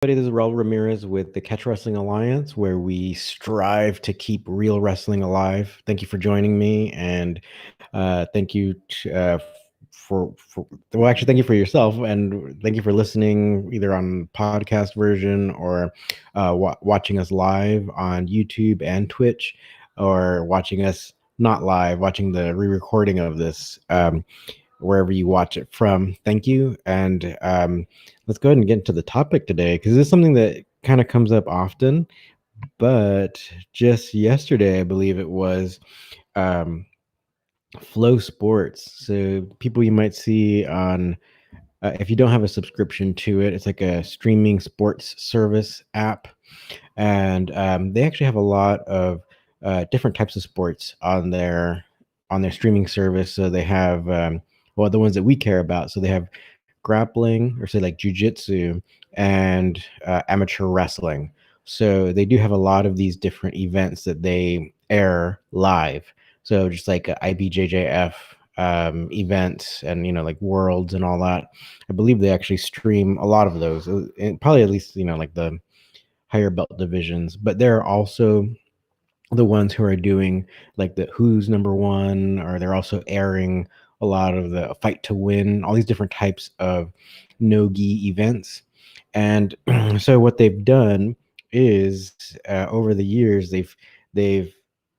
This is Raul Ramirez with the Catch Wrestling Alliance, where we strive to keep real wrestling alive. Thank you for joining me, and thank you actually, thank you for yourself, and thank you for listening either on podcast version or watching us live on YouTube and Twitch, or watching us not live, watching the re-recording of this. Wherever you watch it from. Thank you. And let's go ahead and get into the topic today, because this is something that kind of comes up often. But just yesterday, I believe it was, um, FLO Sports. So people you might see on, if you don't have a subscription to it, it's like a streaming sports service app. And they actually have a lot of different types of sports on their streaming service. So they have well, the ones that we care about. So they have grappling, or say like jujitsu, and amateur wrestling. So they do have a lot of these different events that they air live. So just like IBJJF events, and like worlds and all that. I believe they actually stream a lot of those, and probably at least like the higher belt divisions. But there are also the ones who are doing like the who's number one, or they're also airing a lot of the fight to win, all these different types of no-gi events. And so what they've done is, over the years, they've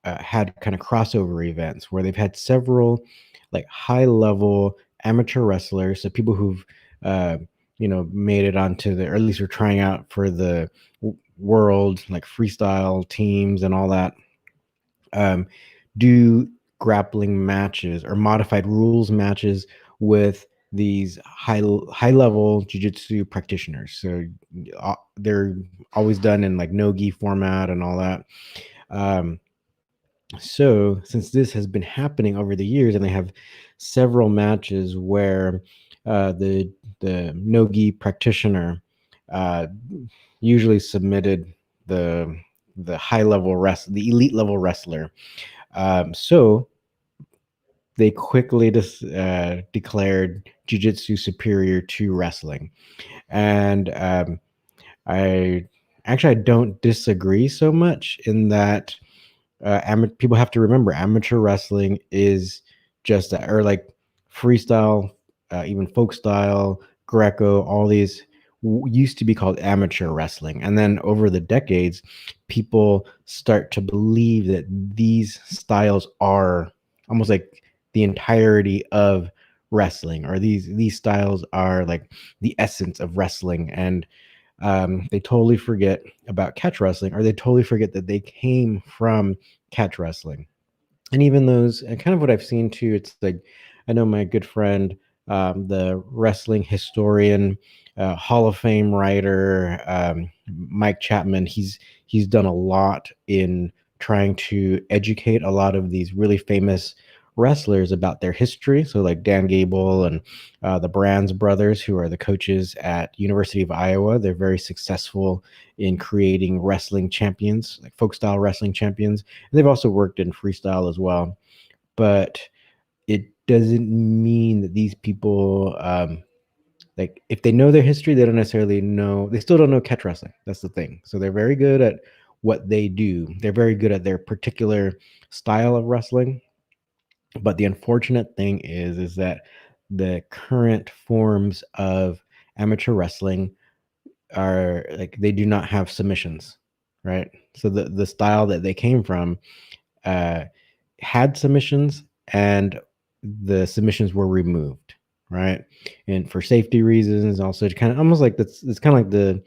had kind of crossover events where they've had several like high level amateur wrestlers, so people who've uh, made it onto the, or at least are trying out for the world like freestyle teams and all that, um, do grappling matches or modified rules matches with these high level jiu-jitsu practitioners. So they're always done in like no-gi format and all that. Um, so since this has been happening over the years, and they have several matches where the no-gi practitioner uh, usually submitted the the elite level wrestler. So they quickly just declared jiu-jitsu superior to wrestling. And I don't disagree so much, in that people have to remember amateur wrestling is just that, or like freestyle, even folk style, Greco, all these used to be called amateur wrestling. And then over the decades, people start to believe that these styles are almost like the entirety of wrestling, or these styles are like the essence of wrestling. And they totally forget about catch wrestling, or they totally forget that they came from catch wrestling. And even those, and kind of what I've seen too, it's like, I know my good friend, the wrestling historian, Hall of Fame writer, Mike Chapman. He's done a lot in trying to educate a lot of these really famous wrestlers about their history. So like Dan Gable and the Brands brothers, who are the coaches at University of Iowa. They're very successful in creating wrestling champions, like folk style wrestling champions. And they've also worked in freestyle as well. But it doesn't mean that these people, like, if they know their history, they don't necessarily know, they still don't know catch wrestling. That's the thing. So they're very good at what they do. They're very good at their particular style of wrestling. But the unfortunate thing is that the current forms of amateur wrestling are like, they do not have submissions, right? So the style that they came from uh, had submissions, and the submissions were removed, right? And for safety reasons, also to kind of almost like that's, it's kind of like the,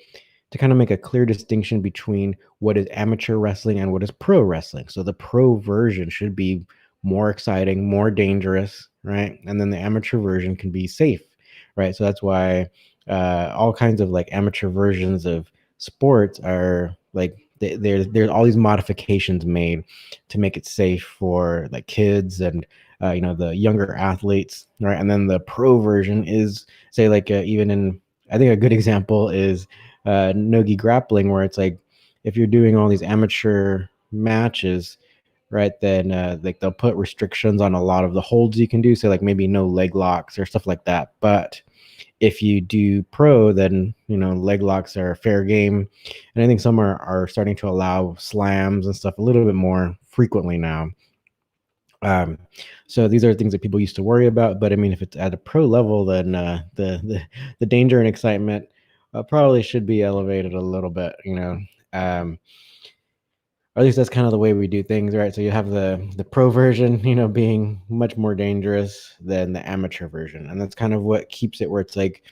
to kind of make a clear distinction between what is amateur wrestling and what is pro wrestling. So the pro version should be more exciting, more dangerous, right? And then the amateur version can be safe, right? So that's why all kinds of like amateur versions of sports are like, there's all these modifications made to make it safe for like kids and the younger athletes, right? And then the pro version is, say, like even in, I think a good example is nogi grappling, where it's like, if you're doing all these amateur matches, right, then like they'll put restrictions on a lot of the holds you can do, so like maybe no leg locks or stuff like that. But if you do pro, then leg locks are fair game, and I think some are starting to allow slams and stuff a little bit more frequently now. Um, so these are things that people used to worry about, but I mean, if it's at a pro level, then the danger and excitement probably should be elevated a little bit, or at least that's kind of the way we do things, right? So you have the pro version, being much more dangerous than the amateur version, and that's kind of what keeps it where it's like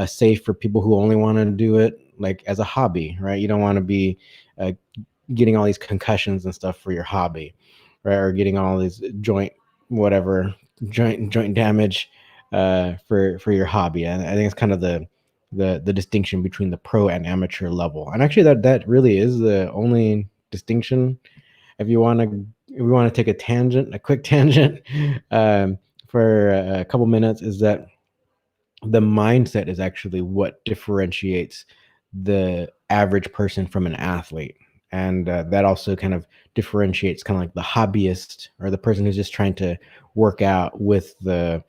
safe for people who only want to do it like as a hobby, right? You don't want to be uh, getting all these concussions and stuff for your hobby, right? Or getting all these joint damage for your hobby. And I think it's kind of the distinction between the pro and amateur level. And actually, that really is the only distinction. If we want to take a quick tangent, for a couple minutes, is that the mindset is actually what differentiates the average person from an athlete. And that also kind of differentiates kind of like the hobbyist or the person who's just trying to work out with the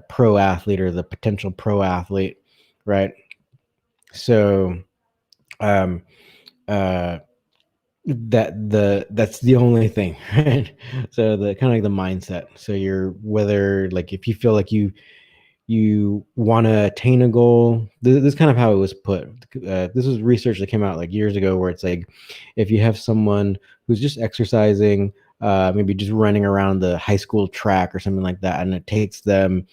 pro athlete or the potential pro athlete, right? So um uh that's the only thing, right? So the kind of like the mindset. So you're whether like if you feel like you want to attain a goal. This is kind of how it was put. This was research that came out like years ago, where it's like if you have someone who's just exercising, maybe just running around the high school track or something like that, and it takes them,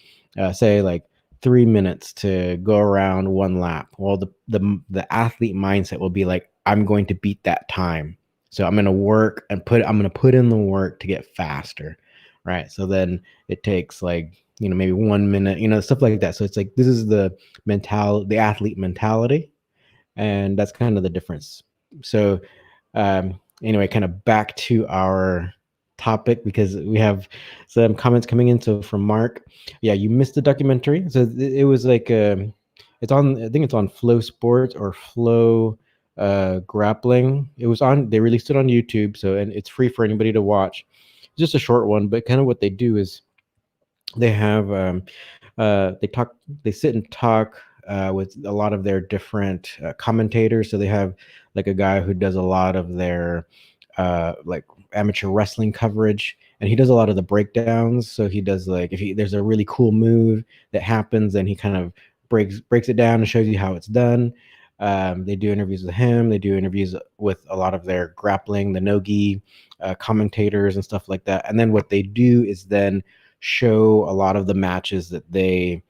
say, like 3 minutes to go around one lap. Well, the athlete mindset will be like, I'm going to beat that time. So I'm going to put in the work to get faster, right? So then it takes like maybe 1 minute, stuff like that. So it's like this is the athlete mentality, and that's kind of the difference. So anyway, kind of back to our topic, because we have some comments coming in. So from Mark, yeah, you missed the documentary. So it was like it's on, I think it's on FLO Sports or FLO Grappling. They released it on YouTube, so, and it's free for anybody to watch. Just a short one, but kind of what they do is they have they sit and talk with a lot of their different commentators. So they have like a guy who does a lot of their like amateur wrestling coverage, and he does a lot of the breakdowns. So he does like if there's a really cool move that happens, then he kind of breaks it down and shows you how it's done. They do interviews with him. They do interviews with a lot of their grappling, the no-gi commentators and stuff like that. And then what they do is then show a lot of the matches that they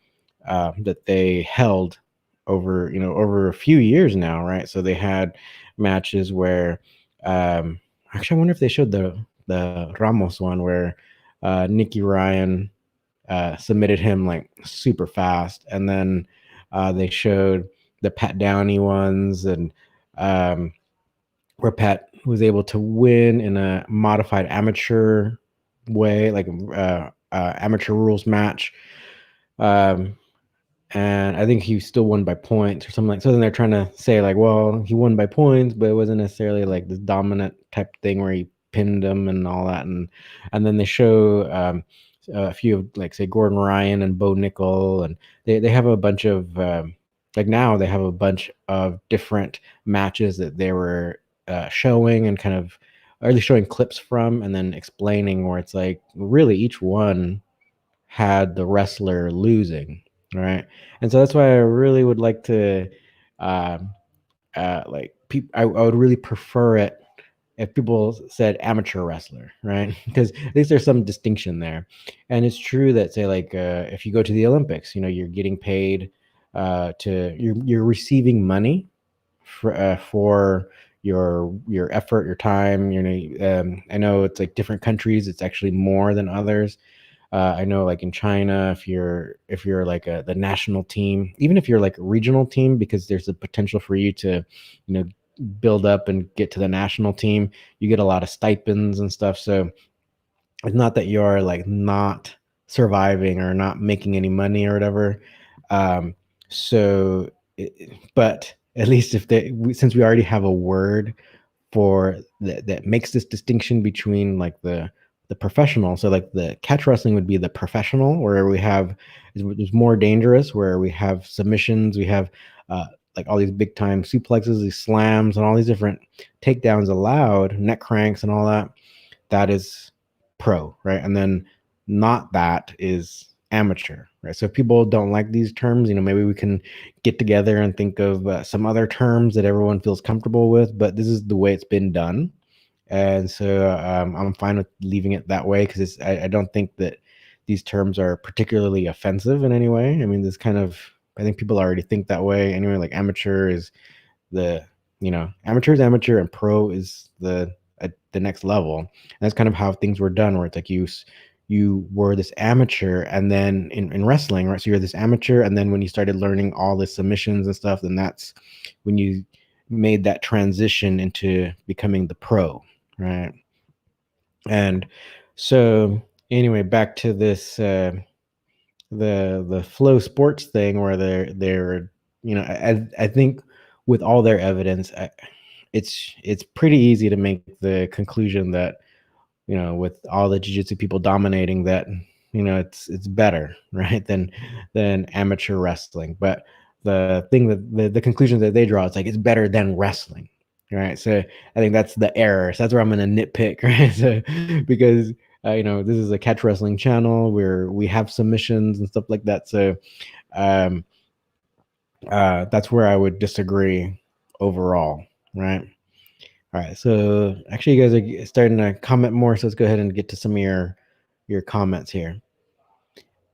held over a few years now, right? So they had matches where actually I wonder if they showed the Ramos one where Nicky Ryan submitted him like super fast, and then they showed the Pat Downey ones, and where Pat was able to win in a modified amateur way, like amateur rules match. Um, and I think he still won by points or something like. So then they're trying to say like, well, he won by points, but it wasn't necessarily like this dominant type thing where he pinned him and all that. And then they show a few of like say Gordon Ryan and Bo Nickel, and they have a bunch of like now they have a bunch of different matches that they were showing and kind of or at least showing clips from, and then explaining where it's like really each one had the wrestler losing, right? And so that's why I really would like to like I would really prefer it if people said amateur wrestler, right? Because at least there's some distinction there. And it's true that say like if you go to the Olympics, you're getting paid you're receiving money for your effort, your time. I know it's like different countries, it's actually more than others. I know like in China, if you're like the national team, even if you're like a regional team, because there's a potential for you to, build up and get to the national team, you get a lot of stipends and stuff. So it's not that you're like not surviving or not making any money or whatever. Um, so, but at least since we already have a word for that makes this distinction between like the the professional. So like the catch wrestling would be the professional, where we have is more dangerous, where we have submissions, we have like all these big time suplexes, these slams, and all these different takedowns allowed, neck cranks, and all that. That is pro, right? And then not that is amateur, right? So if people don't like these terms, maybe we can get together and think of some other terms that everyone feels comfortable with. But this is the way it's been done, and so I'm fine with leaving it that way because I don't think that these terms are particularly offensive in any way. I mean, this kind of I think people already think that way anyway. Like amateur is the amateur is amateur and pro is the next level. And that's kind of how things were done, where it's like you were this amateur, and then in wrestling, right? So you're this amateur, and then when you started learning all the submissions and stuff, then that's when you made that transition into becoming the pro, right? And so anyway, back to this the FLO Sports thing, where they're I think with all their evidence, it's pretty easy to make the conclusion that with all the jiu-jitsu people dominating, that it's better, right, than amateur wrestling. But the thing that the conclusion that they draw, it's like it's better than wrestling, right? So I think that's the error. So that's where I'm going to nitpick, right? So because this is a catch wrestling channel where we have submissions and stuff like that. So um that's where I would disagree overall, right? All right, so actually you guys are starting to comment more, so let's go ahead and get to some of your comments here.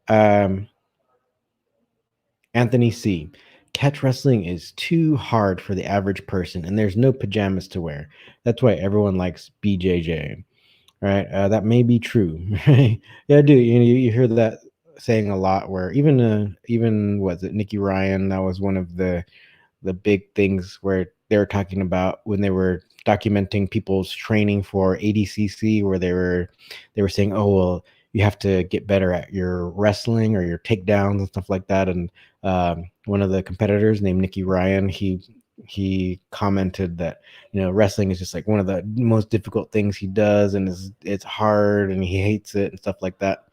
Anthony C. Catch wrestling is too hard for the average person, and there's no pajamas to wear. That's why everyone likes BJJ, right? That may be true, right? Yeah, I do. You hear that saying a lot, where even was it Nikki Ryan? That was one of the big things where they were talking about when they were documenting people's training for ADCC, where they were saying, oh well, you have to get better at your wrestling or your takedowns and stuff like that. And one of the competitors named Nikki Ryan, he commented that wrestling is just like one of the most difficult things he does, and it's hard and he hates it and stuff like that.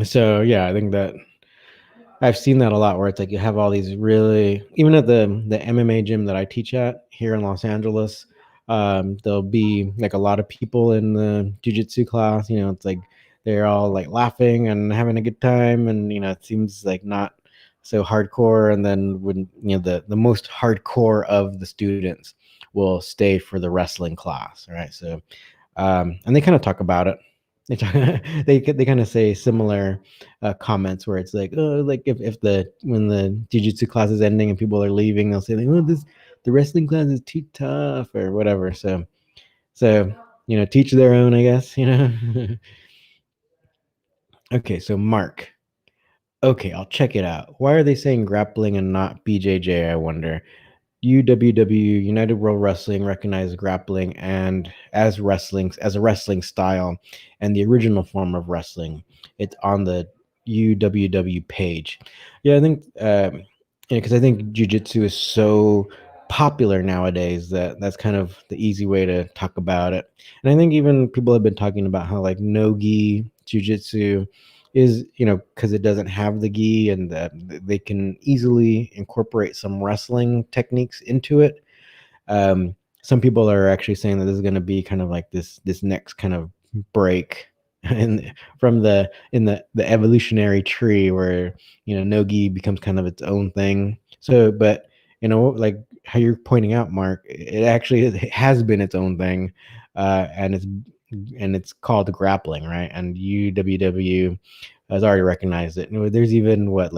So yeah, I think that I've seen that a lot, where it's like you have all these really, even at the MMA gym that I teach at here in Los Angeles, there'll be like a lot of people in the jiu-jitsu class. It's like they're all like laughing and having a good time, and it seems like not so hardcore. And then when the most hardcore of the students will stay for the wrestling class, right? So and they kind of talk about it. They talk, they kind of say similar comments, where it's like, oh, like if when the jiu-jitsu class is ending and people are leaving, they'll say like, oh, the wrestling class is too tough or whatever. So teach their own, I guess. Okay, so Mark. Okay, I'll check it out. Why are they saying grappling and not BJJ, I wonder? UWW, United World Wrestling, recognized grappling and as a wrestling style and the original form of wrestling. It's on the UWW page. Yeah, I think because I think jujitsu is so popular nowadays that that's kind of the easy way to talk about it. And I think even people have been talking about how like no gi jujitsu is, because it doesn't have the gi, and that they can easily incorporate some wrestling techniques into it. Some people are actually saying that this is going to be kind of like this next kind of break from the evolutionary tree, where no gi becomes kind of its own thing. So, but like how you're pointing out, Mark, it actually has been its own thing, and it's called grappling, right? And UWW has already recognized it. There's even what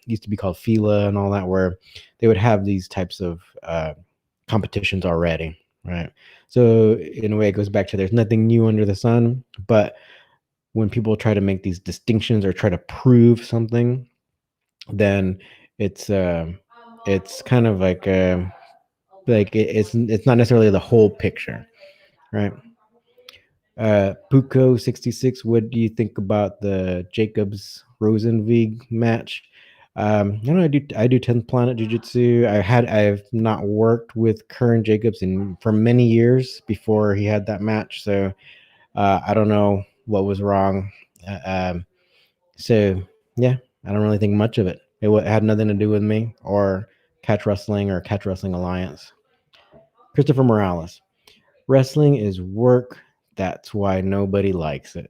used to be called FILA and all that, where they would have these types of competitions already, right? So in a way, it goes back to there's nothing new under the sun. But when people try to make these distinctions or try to prove something, then it's kind of like it's not necessarily the whole picture, right? Puko 66, what do you think about the Jacobs Rosenvig match? I do 10th Planet Jiu-Jitsu. I've not worked with Curran Jacobs for many years before he had that match. So I don't know what was wrong. Uh, um, so yeah, I don't really think much of it. It had nothing to do with me or Catch Wrestling or Catch Wrestling Alliance. Christopher Morales. Wrestling is work. That's why nobody likes it.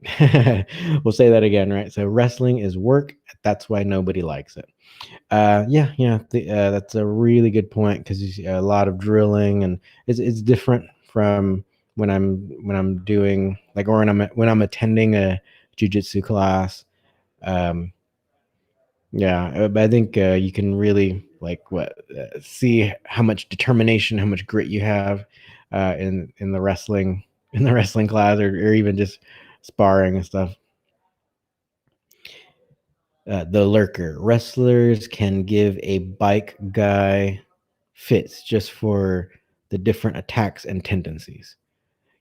We'll say that again, right? So wrestling is work. That's why nobody likes it. Yeah. That's a really good point because a lot of drilling and it's different from when I'm doing like or when I'm attending a jujitsu class. Um, yeah, but I think you can really see how much determination, how much grit you have in the wrestling in the wrestling class or even just sparring and stuff. The lurker wrestlers can give a bike guy fits just for the different attacks and tendencies.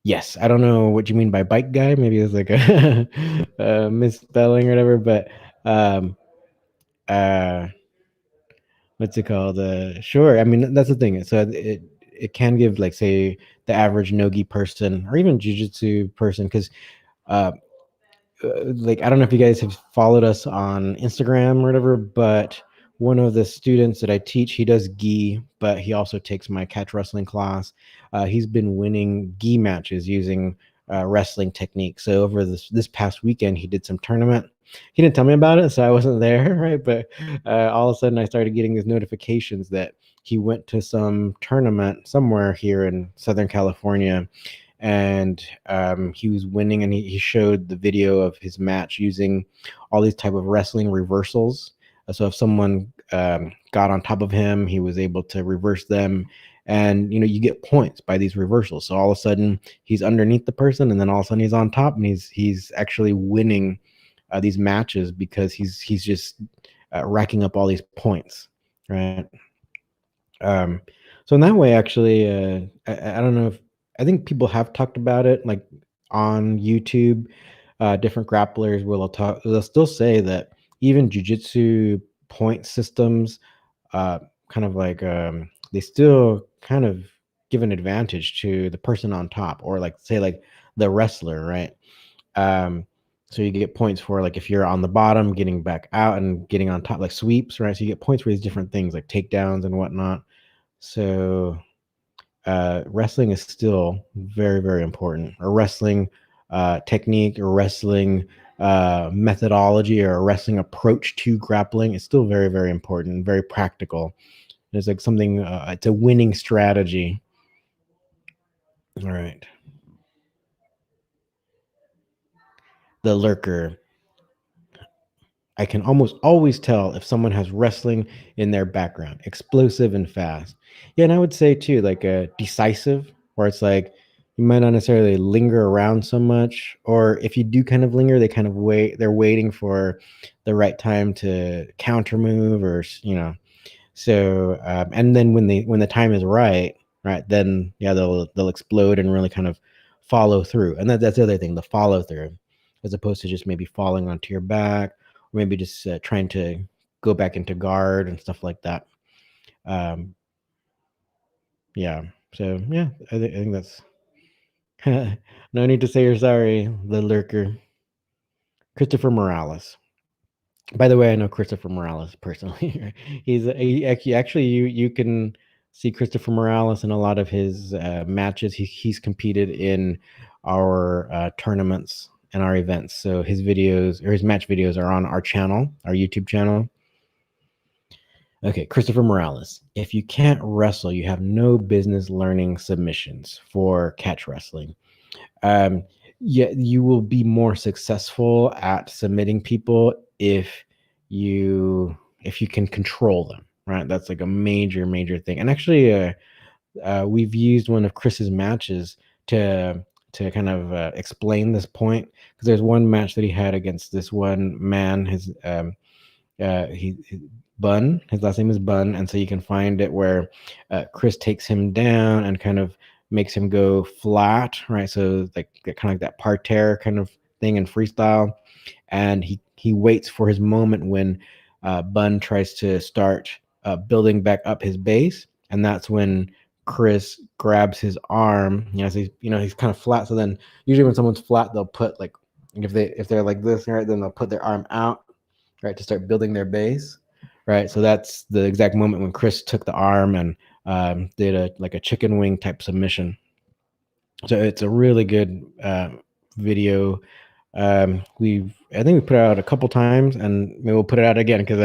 Yes, I don't know what you mean by bike guy. Maybe it's like a misspelling or whatever, but um, uh, what's it called? Sure. I mean, that's the thing. So it can give like say the average nogi person or even jujitsu person because uh, like I don't know if you guys have followed us on Instagram or whatever, but one of the students that I teach, he does gi, but he also takes my catch wrestling class. He's been winning gi matches using wrestling techniques. So over this past weekend, he did some tournament. He didn't tell me about it, so I wasn't there, right? But all of a sudden, I started getting these notifications that he went to some tournament somewhere here in Southern California and he was winning and he showed the video of his match using all these type of wrestling reversals. So if someone got on top of him, he was able to reverse them, and you get points by these reversals. So all of a sudden he's underneath the person, and then all of a sudden he's on top, and he's actually winning these matches because he's just racking up all these points, right? Um, so in that way, actually, I don't know if I think people have talked about it like on YouTube. Different grapplers will talk. They'll still say that even jujitsu point systems, uh, kind of like they still kind of give an advantage to the person on top, or like say like the wrestler, right? Um, so you get points for like if you're on the bottom, getting back out and getting on top, like sweeps, right? So you get points for these different things like takedowns and whatnot. So wrestling is still very, very important. Or wrestling technique, or wrestling methodology, or a wrestling approach to grappling is still very, very important and very practical. It's like something. It's a winning strategy. All right, the lurker. I can almost always tell if someone has wrestling in their background, explosive and fast. Yeah, and I would say too, like a decisive, where it's like you might not necessarily linger around so much, or if you do kind of linger, they kind of wait. They're waiting for the right time to counter move, or so. And then when the time is right, right, then yeah, they'll explode and really kind of follow through. And that's the other thing, the follow through, as opposed to just maybe falling onto your back, or maybe just trying to go back into guard and stuff like that. Um, yeah. So yeah, I think that's no need to say you're sorry, the lurker, Christopher Morales. By the way, I know Christopher Morales personally. Actually you can see Christopher Morales in a lot of his matches. He's competed in our tournaments and our events. So his videos or his match videos are on our channel, our YouTube channel. Okay, Christopher Morales. If you can't wrestle, you have no business learning submissions for catch wrestling. Um, yeah, you will be more successful at submitting people if you can control them, right? That's like a major thing. And actually, we've used one of Chris's matches to kind of explain this point because there's one match that he had against this one man. He Bun. His last name is Bun, and so you can find it where Chris takes him down and kind of makes him go flat, right? So like kind of like that parterre kind of thing in freestyle, and he waits for his moment when Bun tries to start building back up his base, and that's when Chris grabs his arm. So he's kind of flat. So then usually when someone's flat, they'll put like if they're like this, right, then they'll put their arm out, right, to start building their base, right. So that's the exact moment when Chris took the arm and did a chicken wing type submission. So it's a really good video. I think we put it out a couple times, and maybe we'll put it out again because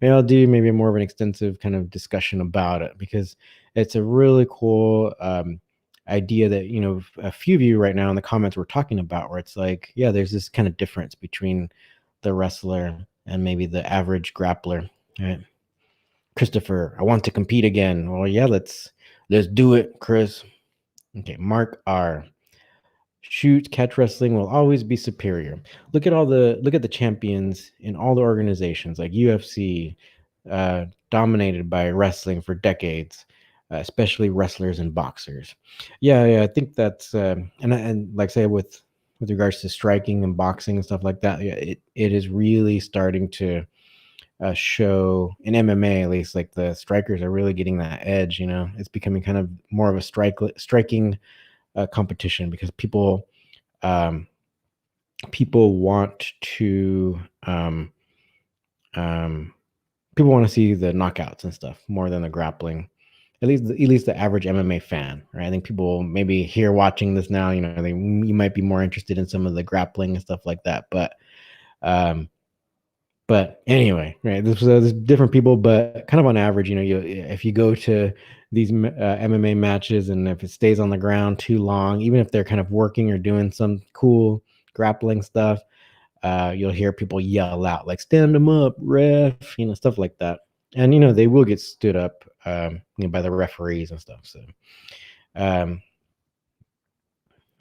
maybe I'll do maybe more of an extensive kind of discussion about it, because it's a really cool idea that a few of you right now in the comments were talking about, where it's like, yeah, there's this kind of difference between the wrestler and maybe the average grappler, right? Christopher, I want to compete again. Well, yeah, let's do it, Chris. Okay, Mark R. Shoot, catch wrestling will always be superior. Look at the champions in all the organizations like UFC, dominated by wrestling for decades, especially wrestlers and boxers. Yeah, I think that's and like say with regards to striking and boxing and stuff like that. Yeah, it is really starting to show in MMA, at least, like the strikers are really getting that edge. It's becoming kind of more of a striking competition, because um, people want to um, people want to see the knockouts and stuff more than the grappling. At least the average MMA fan, right? I think people maybe here watching this now, you might be more interested in some of the grappling and stuff like that, um, but anyway, right? There's different people, but kind of on average, if you go to these MMA matches, and if it stays on the ground too long, even if they're kind of working or doing some cool grappling stuff, you'll hear people yell out like "Stand them up, ref," stuff like that, and they will get stood up, by the referees and stuff. So, um,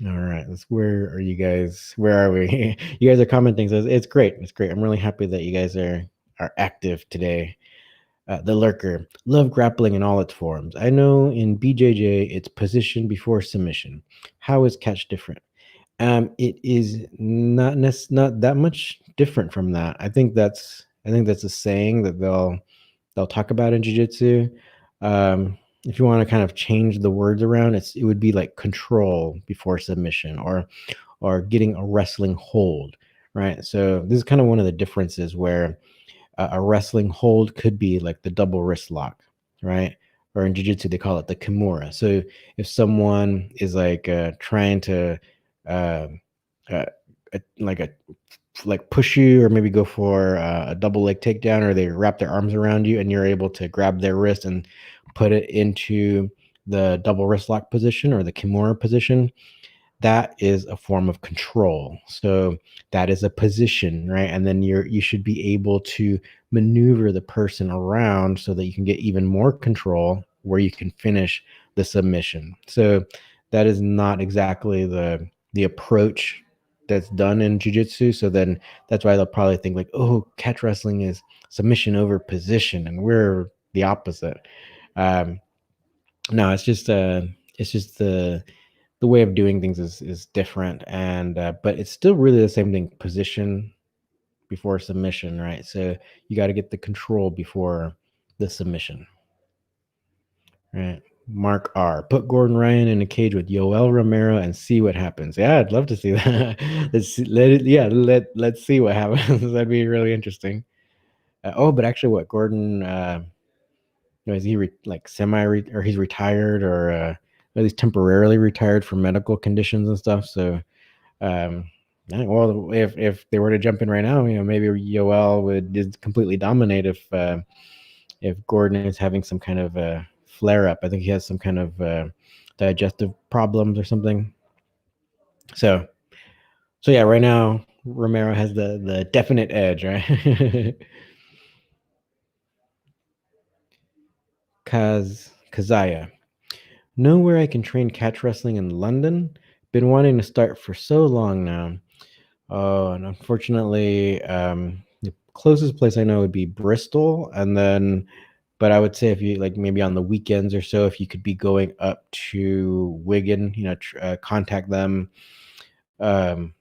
all right, where are you guys? Where are we? You guys are commenting, so it's great. It's great. I'm really happy that you guys are active today. The lurker, love grappling in all its forms. I know in BJJ it's position before submission. How is catch different? It is not not that much different from that. I think that's a saying that they'll talk about in jiu-jitsu. If you want to kind of change the words around, it would be like control before submission, or getting a wrestling hold, right? So this is kind of one of the differences, where a wrestling hold could be like the double wrist lock, right? Or in jiu-jitsu they call it the kimura. So if someone is like trying to uh, uh, like push you, or maybe go for a double leg takedown, or they wrap their arms around you and you're able to grab their wrist and put it into the double wrist lock position or the kimura position, that is a form of control. So that is a position, right? And then you should be able to maneuver the person around so that you can get even more control, where you can finish the submission. So that is not exactly the approach that's done in jiu-jitsu. So then that's why they'll probably think like, oh, catch wrestling is submission over position, and we're the opposite. Um, no, it's just the way of doing things is different, and but it's still really the same thing: position before submission, right? So you got to get the control before the submission, right? Mark R, put Gordon Ryan in a cage with Yoel Romero and see what happens. Yeah, I'd love to see that. Let's see what happens. That'd be really interesting. But actually, what Gordon, is he like or he's retired, or at least temporarily retired from medical conditions and stuff. So, um, well, if they were to jump in right now, maybe Yoel would just completely dominate if Gordon is having some kind of flare up. I think he has some kind of digestive problems or something. So yeah, right now Romero has the definite edge, right? Kazaya. Know where I can train catch wrestling in London? Been wanting to start for so long now. Oh, and unfortunately, the closest place I know would be Bristol, and then, but I would say if you like maybe on the weekends or so, if you could be going up to Wigan, contact them. Um,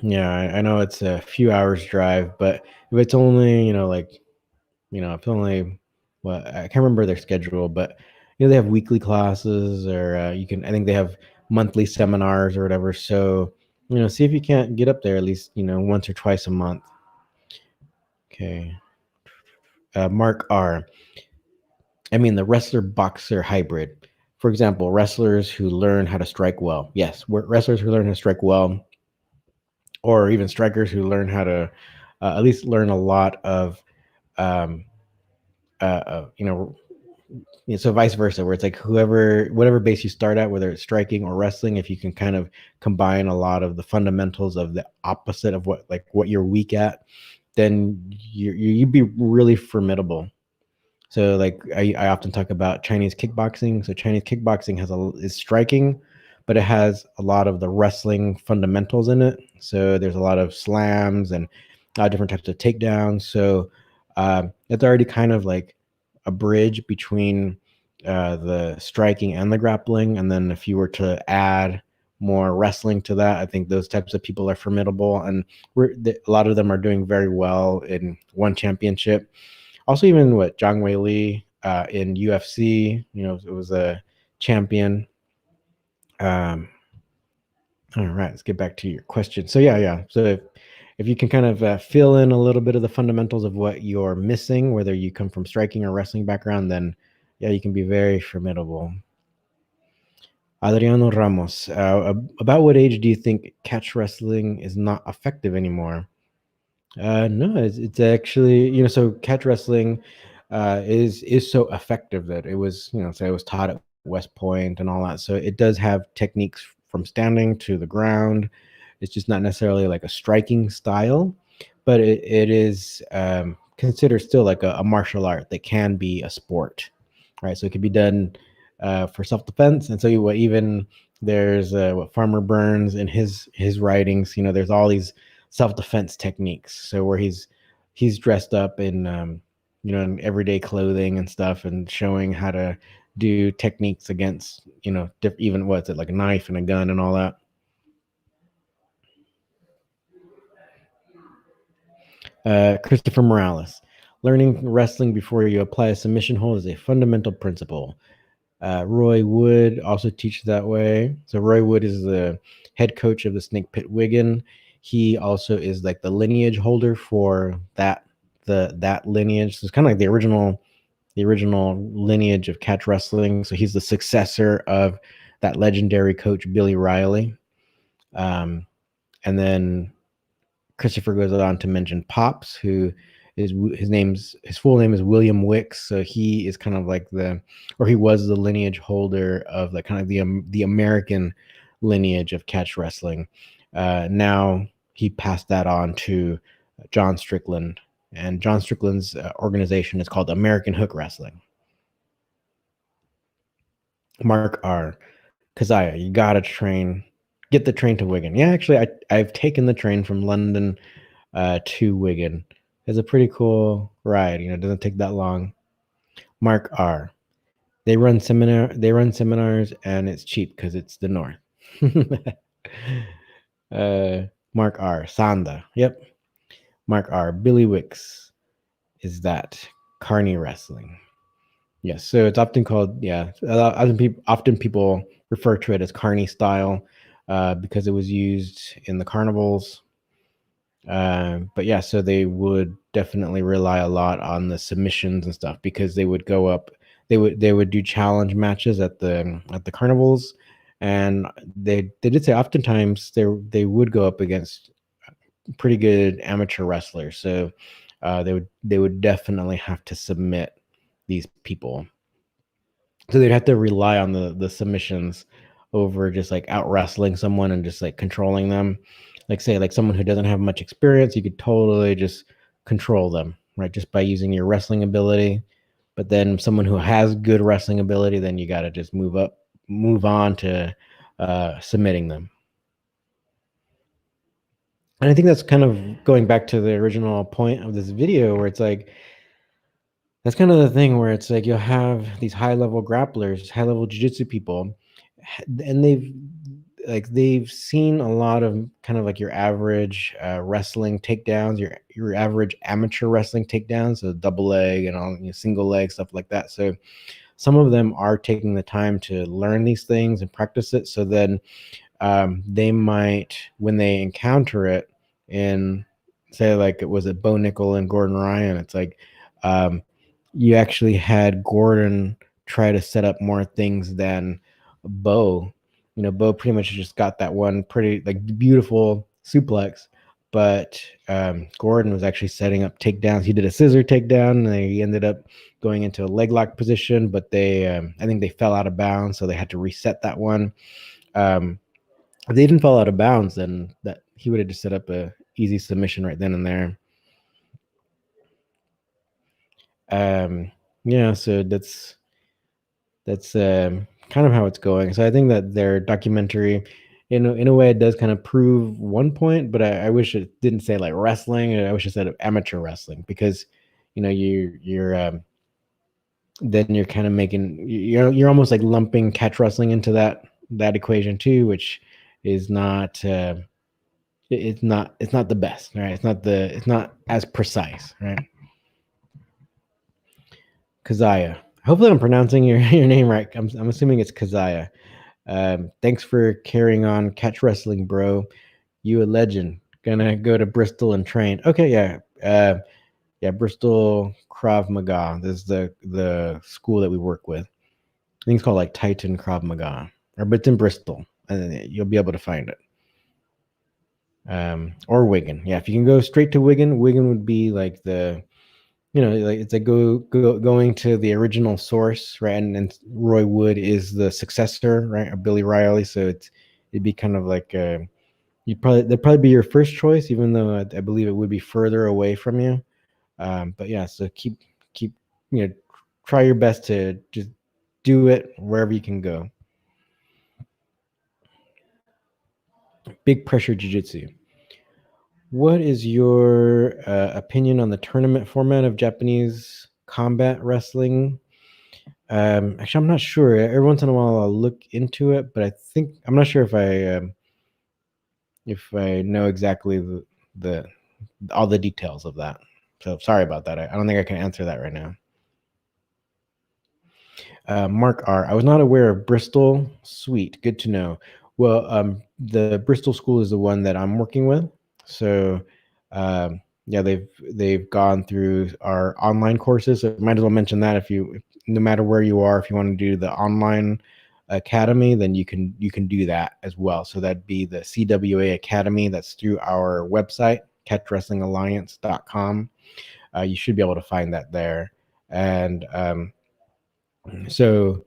yeah, I know it's a few hours drive, but if it's only, if it's only, well, I can't remember their schedule, but they have weekly classes, or I think they have monthly seminars or whatever. So, see if you can't get up there at least, once or twice a month. Okay. Mark R. I mean, the wrestler boxer hybrid. For example, wrestlers who learn how to strike well. Yes, wrestlers who learn how to strike well, or even strikers who learn how to at least learn a lot of, um, so vice versa, where it's like whatever base you start at, whether it's striking or wrestling, if you can kind of combine a lot of the fundamentals of the opposite of what you're weak at, then you'd be really formidable. So like I often talk about Chinese kickboxing. So Chinese kickboxing is striking, but it has a lot of the wrestling fundamentals in it. So there's a lot of slams and different types of takedowns. So it's already kind of like a bridge between the striking and the grappling. And then if you were to add more wrestling to that, I think those types of people are formidable, and a lot of them are doing very well in one championship. Also, even what Zhang Wei Li in UFC, it was a champion. All right, let's get back to your question. So yeah. So if you can kind of fill in a little bit of the fundamentals of what you're missing, whether you come from striking or wrestling background, then yeah, you can be very formidable. Adriano Ramos, about what age do you think catch wrestling is not effective anymore? No, it's actually, so catch wrestling is so effective that it was, say it was taught at West Point and all that. So it does have techniques from standing to the ground. It's just not necessarily like a striking style, but it is considered still like a martial art that can be a sport, right? So it can be done for self-defense. And so even there's what Farmer Burns in his writings, there's all these self-defense techniques. So where he's dressed up in in everyday clothing and stuff, and showing how to do techniques against even what's it, like a knife and a gun and all that. Christopher Morales, learning wrestling before you apply a submission hold is a fundamental principle. Roy Wood also teaches that way. So Roy Wood is the head coach of the Snake Pit Wigan. He also is like the lineage holder for that lineage. So it's kind of like the original lineage of catch wrestling. So he's the successor of that legendary coach Billy Riley. And then Christopher goes on to mention Pops, who is his full name is William Wicks. So he is kind of like he was the lineage holder of the kind of the American lineage of catch wrestling. Now he passed that on to John Strickland, and John Strickland's organization is called American Hook Wrestling. Mark R. Kazaya, you gotta get the train to Wigan. Yeah, actually, I've taken the train from London to Wigan. It's a pretty cool ride. It doesn't take that long. Mark R. They run seminars, and it's cheap because it's the north. Mark R. Sanda. Yep. Mark R. Billy Wicks. Is that Carney wrestling? Yes. So it's often called, often people refer to it as Carney style because it was used in the carnivals. But yeah, so they would definitely rely a lot on the submissions and stuff, because they would go up, they would do challenge matches at the carnivals, and they did say oftentimes they would go up against pretty good amateur wrestlers. So they would definitely have to submit these people. So they'd have to rely on the submissions over just like out wrestling someone and just like controlling them. Like say like someone who doesn't have much experience, you could totally just control them, right? Just by using your wrestling ability. But then someone who has good wrestling ability, then you got to just move on to submitting them. And I think that's kind of going back to the original point of this video, where it's like, that's kind of the thing where it's like you'll have these high level grapplers, high level jiu-jitsu people, and they've seen a lot of kind of like your average wrestling takedowns, your average amateur wrestling takedowns, so double leg and all, single leg stuff like that. So some of them are taking the time to learn these things and practice it. So then they might, when they encounter it in, say, like it was a Bo Nickel and Gordon Ryan, it's like um, you actually had Gordon try to set up more things than Bo. Bo pretty much just got that one pretty like beautiful suplex, but Gordon was actually setting up takedowns. He did a scissor takedown, and he ended up going into a leg lock position, but I think they fell out of bounds, so they had to reset that one. If they didn't fall out of bounds, then that he would have just set up a easy submission right then and there. So that's kind of how it's going. So I think that their documentary, in a way, it does kind of prove one point, but I wish it didn't say like wrestling. I wish it said amateur wrestling, because you're then you're kind of making you're almost like lumping catch wrestling into that equation too, which is not it's not the best, right? It's not as precise, right? Kazaya. Hopefully I'm pronouncing your name right. I'm assuming it's Kazaya. Thanks for carrying on catch wrestling, bro. You a legend. Gonna go to Bristol and train. Okay, yeah. Yeah, Bristol Krav Maga. This is the school that we work with. I think it's called like Titan Krav Maga. But it's in Bristol, and you'll be able to find it. Or Wigan. Yeah, if you can go straight to Wigan, Wigan would be like like it's like going to the original source, right? And Roy Wood is the successor, right, of Billy Riley. So it'd be kind of like that'd probably be your first choice, even though I believe it would be further away from you. But yeah, so keep try your best to just do it wherever you can go. Big pressure jiu-jitsu. What is your opinion on the tournament format of Japanese combat wrestling? Actually, I'm not sure. Every once in a while, I'll look into it, but I'm not sure if I know exactly the all the details of that. So sorry about that. I don't think I can answer that right now. Mark R. I was not aware of Bristol. Sweet, good to know. Well, the Bristol school is the one that I'm working with. So, yeah, they've gone through our online courses. So might as well mention that no matter where you are, if you want to do the online academy, then you can do that as well. So that'd be the CWA Academy. That's through our website, catchwrestlingalliance.com. You should be able to find that there. And so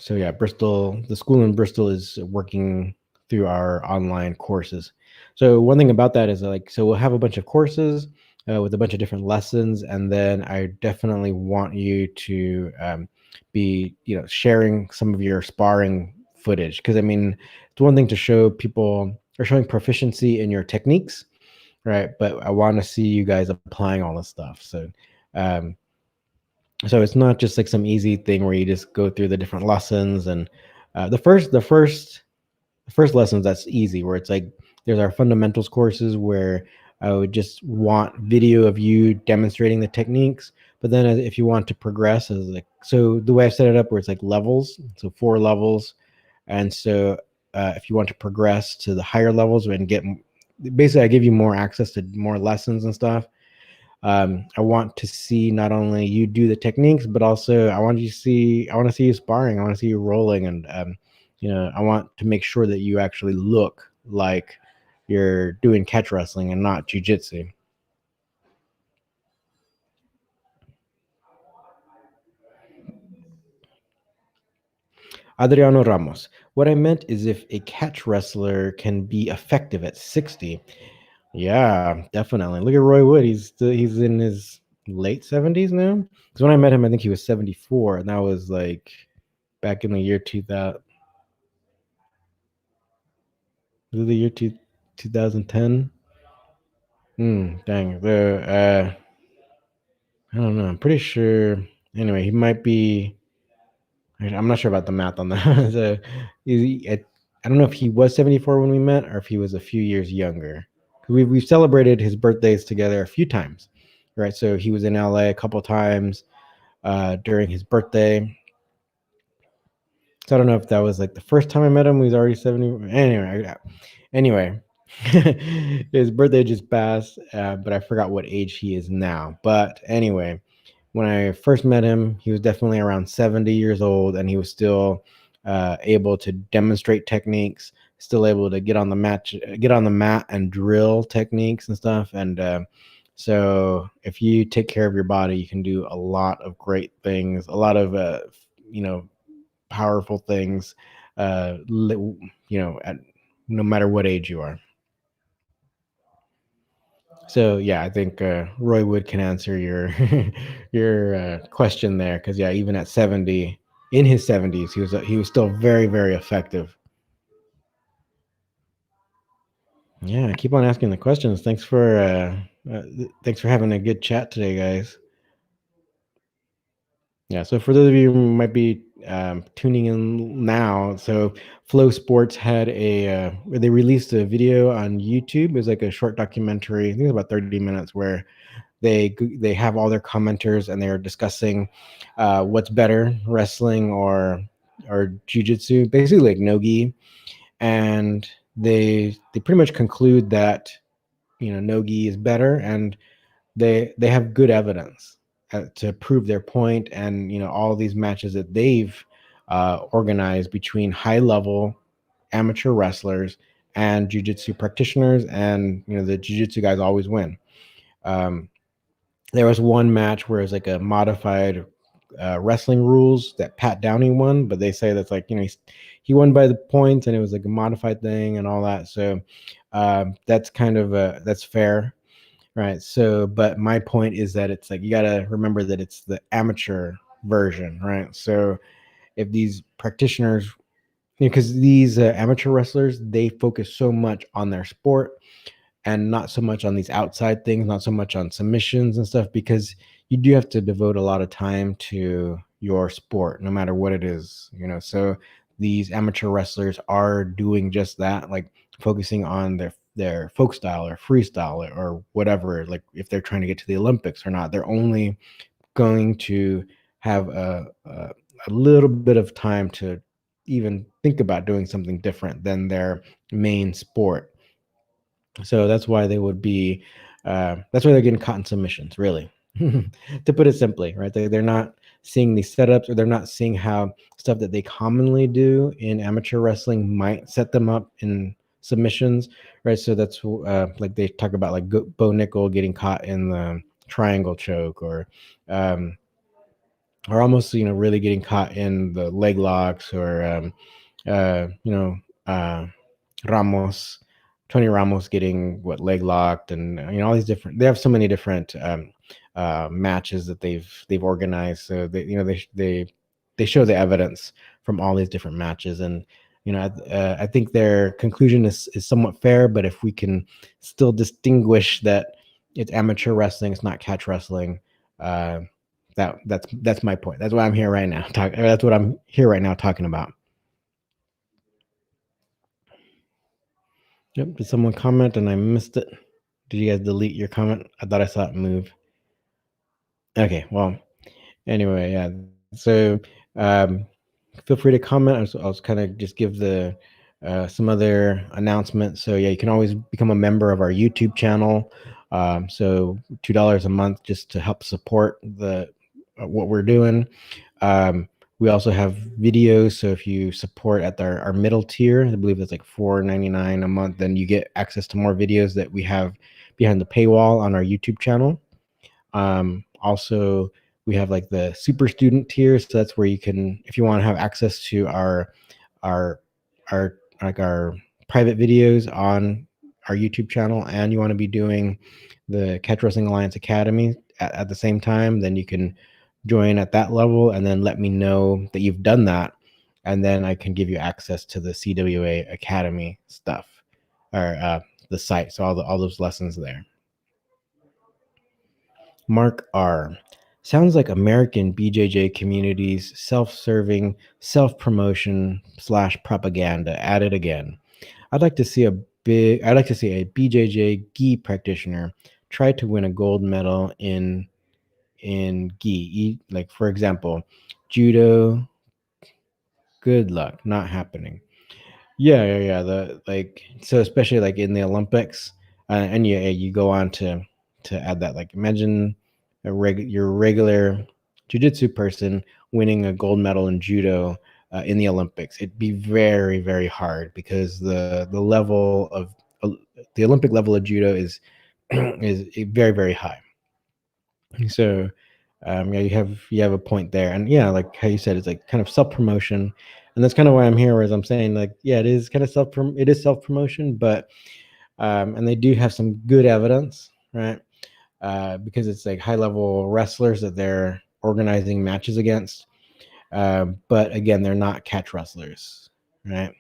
yeah, Bristol, the school in Bristol is working through our online courses. So one thing about that is so we'll have a bunch of courses with a bunch of different lessons, and then I definitely want you to be sharing some of your sparring footage, because I mean it's one thing to show people or showing proficiency in your techniques, right? But I want to see you guys applying all this stuff. So it's not just like some easy thing where you just go through the different lessons. And the first lessons, that's easy, where it's like there's our fundamentals courses where I would just want video of you demonstrating the techniques. But then if you want to progress, so the way I set it up, where it's like levels, so 4 levels. And so if you want to progress to the higher levels and basically I give you more access to more lessons and stuff. I want to see not only you do the techniques, but also I want to see you sparring. I want to see you rolling, and I want to make sure that you actually look like you're doing catch wrestling and not jiu-jitsu. Adriano Ramos. What I meant is, if a catch wrestler can be effective at 60, yeah, definitely. Look at Roy Wood. He's in his late 70s now. Because when I met him, I think he was 74, and that was like back in the year 2000. Was it the year 2010? Dang. I don't know. I'm pretty sure. Anyway, he might be. I'm not sure about the math on that. So, I don't know if he was 74 when we met, or if he was a few years younger. We've celebrated his birthdays together a few times, right? So he was in LA a couple times during his birthday. So I don't know if that was like the first time I met him. He was already 70. Anyway, his birthday just passed, but I forgot what age he is now. But anyway, when I first met him, he was definitely around 70 years old, and he was still able to demonstrate techniques, still able to get on the mat and drill techniques and stuff. And so, if you take care of your body, you can do a lot of great things, a lot of you know powerful things. At no matter what age you are. So yeah, I think Roy Wood can answer your your question there because yeah, even at 70, in his 70s, he was still very very effective. Yeah, keep on asking the questions. Thanks for having a good chat today, guys. Yeah, so for those of you who might be tuning in now, so FLO Sports had they released a video on YouTube. It was like a short documentary. I think it was about 30 minutes where they have all their commenters and they're discussing what's better, wrestling or jujitsu, basically like nogi, and they pretty much conclude that nogi is better, and they have good evidence to prove their point, and all these matches that they've organized between high level amateur wrestlers and jujitsu practitioners, and the jujitsu guys always win. Um, there was one match where it was like a modified wrestling rules that Pat Downey won, but they say that's like he won by the points, and it was like a modified thing and all that. So that's kind of that's fair, right? So, but my point is that it's like you got to remember that it's the amateur version, right? So if these practitioners, because these amateur wrestlers, they focus so much on their sport and not so much on these outside things, not so much on submissions and stuff, because you do have to devote a lot of time to your sport, no matter what it is. So these amateur wrestlers are doing just that, like focusing on their folk style or freestyle or whatever, like if they're trying to get to the Olympics or not. They're only going to have a little bit of time to even think about doing something different than their main sport. So that's why they would be, that's why they're getting caught in submissions, really, to put it simply, right? They're not seeing these setups, or they're not seeing how stuff that they commonly do in amateur wrestling might set them up in submissions, right? So that's like they talk about like Bo Nickel getting caught in the triangle choke, um, or almost really getting caught in the leg locks, or uh, you know uh, Ramos, Tony Ramos getting leg locked, and all these different. They have so many different matches that they've organized. So they show the evidence from all these different matches, and I think their conclusion is somewhat fair. But if we can still distinguish that it's amateur wrestling, it's not catch wrestling. That's my point. That's why I'm here right now. That's what I'm here right now talking about. Yep. Did someone comment and I missed it? Did you guys delete your comment? I thought I saw it move. Okay. Well, anyway, yeah. So feel free to comment. I'll kind of just give the some other announcements. So yeah, you can always become a member of our YouTube channel. So $2 a month just to help support the what we're doing. We also have videos. So if you support at our middle tier, I believe it's like $4.99 a month, then you get access to more videos that we have behind the paywall on our YouTube channel. Also, we have like the super student tier. So that's where you can, if you want to have access to our our private videos on our YouTube channel, and you want to be doing the Catch Wrestling Alliance Academy at the same time, then you can join at that level and then let me know that you've done that, and then I can give you access to the CWA Academy stuff, or the site. So all those lessons there. Mark R. Sounds like American BJJ communities self-serving, self-promotion / propaganda at it again. I'd like to see a BJJ gi practitioner try to win a gold medal in gi. Like for example, judo, Good luck, not happening. Yeah. The like so especially like in the Olympics, and you go on to add that. Like imagine your regular jujitsu person winning a gold medal in judo in the Olympics. It'd be very very hard because the level of the Olympic level of judo is is very very high. So yeah, you have a point there, and yeah, like how you said, it's like kind of self promotion, and that's kind of why I'm here. Whereas I'm saying like, yeah, it is self promotion, but and they do have some good evidence, right? Because it's like high level wrestlers that they're organizing matches against, but again, they're not catch wrestlers, right?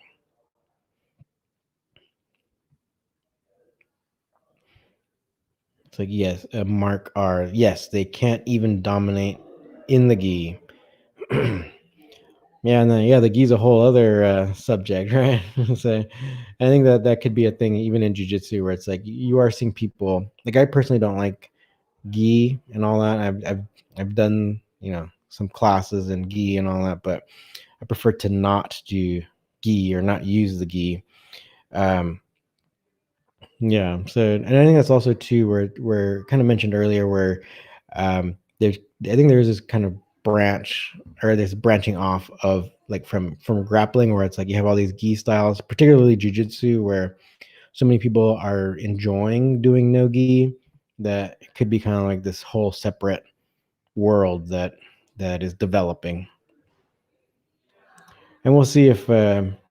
It's like yes, Mark R. Yes, they can't even dominate in the gi. Yeah, and then yeah, the gi's a whole other subject, right? So I think that that could be a thing even in jujitsu where it's like you are seeing people like I personally don't like gi and all that. I've done some classes in gi and all that, but I prefer to not do gi or not use the gi. Um, yeah. So, and I think that's also too where kind of mentioned earlier where there's I think there's this kind of branch or this branching off of like from grappling where it's like you have all these gi styles, particularly jujitsu, where so many people are enjoying doing no gi that it could be kind of like this whole separate world that is developing, and we'll see if like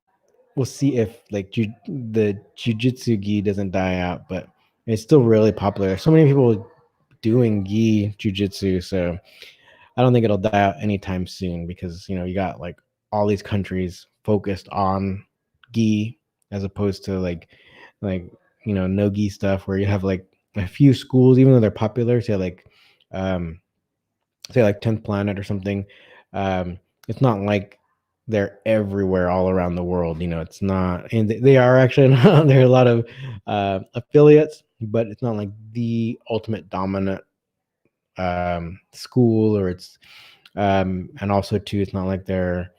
the jujitsu gi doesn't die out, but it's still really popular. So many people doing gi jujitsu, so I don't think it'll die out anytime soon because you got like all these countries focused on gi as opposed to like no gi stuff where you have like a few schools, even though they're popular, um say like 10th Planet or something. It's not like they're everywhere all around the world. It's not, and they are actually not, there are a lot of affiliates, but it's not like the ultimate dominant school, or it's and also too, it's not like they're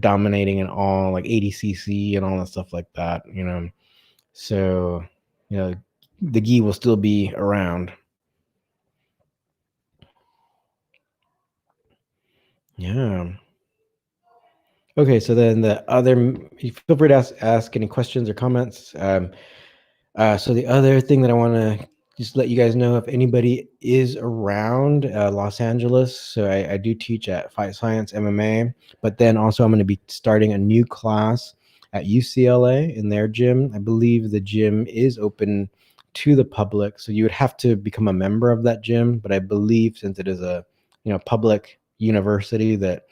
dominating in all like ADCC and all that stuff like that. So you know the gi will still be around. Yeah. Okay, so then the other, feel free to ask any questions or comments. So the other thing that I want to just let you guys know, if anybody is around Los Angeles, so I do teach at Fight Science MMA, but then also I'm going to be starting a new class at UCLA in their gym. I believe the gym is open to the public, so you would have to become a member of that gym. But I believe since it is a public university that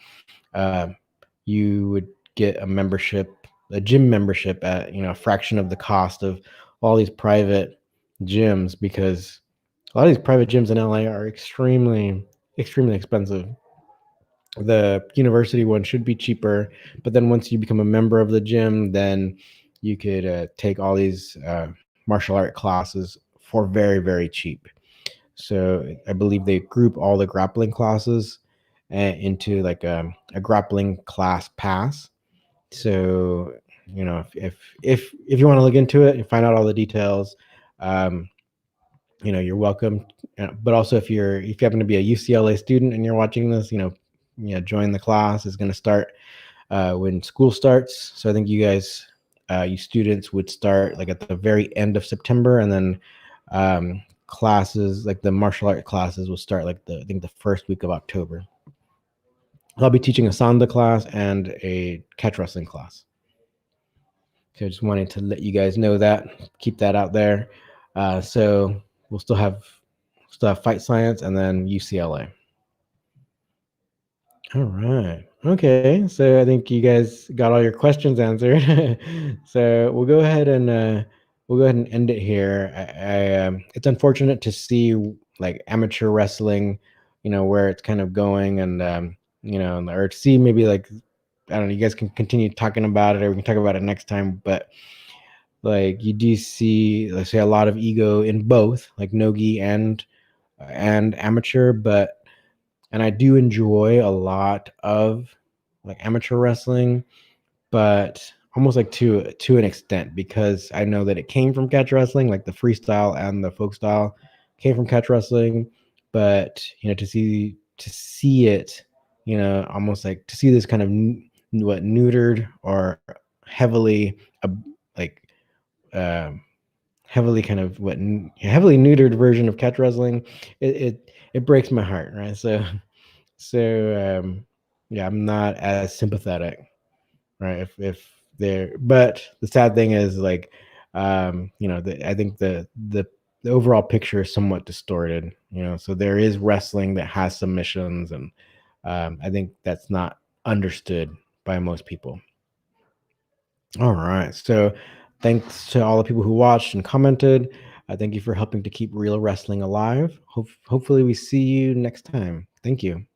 uh, you would get a membership, a gym membership at a fraction of the cost of all these private gyms, because a lot of these private gyms in LA are extremely expensive. The university one should be cheaper, but then once you become a member of the gym, then you could take all these martial art classes for very very cheap. So I believe they group all the grappling classes into like a grappling class pass. So if you want to look into it and find out all the details, um, you're welcome. But also if you happen to be a UCLA student and you're watching this, join the class. Is going to start when school starts. So I think you guys, you students, would start like at the very end of September, and then classes like the martial art classes will start like I think the first week of October. I'll be teaching a Sanda class and a catch wrestling class. So I just wanted to let you guys know that, keep that out there. So we'll still have Fight Science and then UCLA. All right. Okay. So I think you guys got all your questions answered. So we'll go ahead and end it here. It's unfortunate to see like amateur wrestling, where it's kind of going, and or to see maybe like I don't know. You guys can continue talking about it, or we can talk about it next time. But like you do see, let's say, a lot of ego in both, like nogi and amateur, but and I do enjoy a lot of like amateur wrestling, but almost like to an extent, because I know that it came from catch wrestling, like the freestyle and the folk style came from catch wrestling. But to see it, almost like to see this kind of what neutered or heavily like um heavily kind of heavily neutered version of catch wrestling, it breaks my heart, right? So yeah, I'm not as sympathetic, right? If they're, but the sad thing is, like, I think the overall picture is somewhat distorted, so there is wrestling that has submissions, and I think that's not understood by most people. All right, so thanks to all the people who watched and commented. Thank you for helping to keep real wrestling alive. Hopefully we see you next time. Thank you.